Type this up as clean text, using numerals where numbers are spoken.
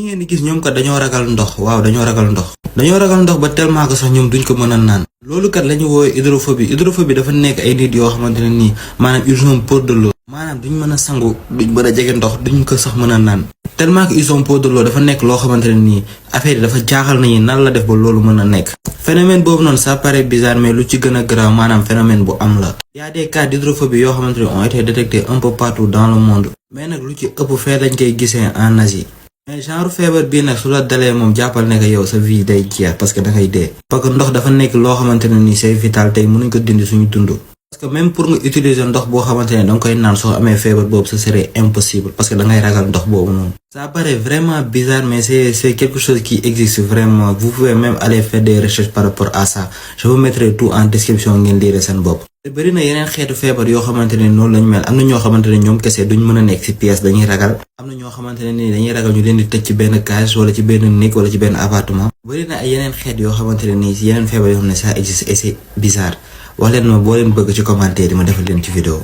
ñi ngeen di gis ñoom kat dañoo ragal ndox waaw dañoo ragal ndox ba tellement que sax ñoom duñ ko mën a naan loolu kat la ñu woowee hydrophobie dafa nekk ay nit yoo xamante ne nii maanaam ils ont peur de l'eau maanaam duñ mën a sangu duñ mën a jege ndox duñ ko sax mën a naan tellement que ils ont peur de l'eau dafa nekk loo xamante ne nii affaire yi dafa jaaxal nañu nan la def ba loolu mën a nekk phénomène boobu noonu ça paraît bizarre mais lu ci gën a grave maanaam phénomène bu am la y a des cas d'hydrophobie yoo xamante ne ont été détectés un peu partout dans le monde mais nag lu ci ëpp fee lañ koy gisee en Asie mais genre feebar bii nag su la dalee moom jàppal ne que yow sa vie day jeex parce que dangay dee parce que ndox dafa nekk loo xamante ne nii c'est vital tey mënuñ ko dindi suñu dund parce que même pour nga utiliser ndox boo xamante ne danga koy naan soo amee feebar boobu ce serait impossible parce que dangay ragal ndox boobu noonu ça paraît vraiment bizarre mais c'est quelque chose qui existe vraiment vous pouvez même aller faire des recherches par rapport à ça je vous mettrai tout en description ngeen lire seen bopp te bëri na yeneen xeetu feebar yoo xamante ne noonu lañ mel am na ñoo xamante ne ñoom kese duñ mën a nekk ci pièce dañuy ragal am na ñoo xamante ne nii dañuy ragal ñu leen di tëj ci benn cage wala ci benn néeg wala ci benn appartement bëri na ay yeneen xeet yoo xamante ne nii ci yeneen feebar yoo xam ne ça existe et c'est bizarre wax leen ma boo leen bëgg ci commentaire yi ma defal leen ci vidéo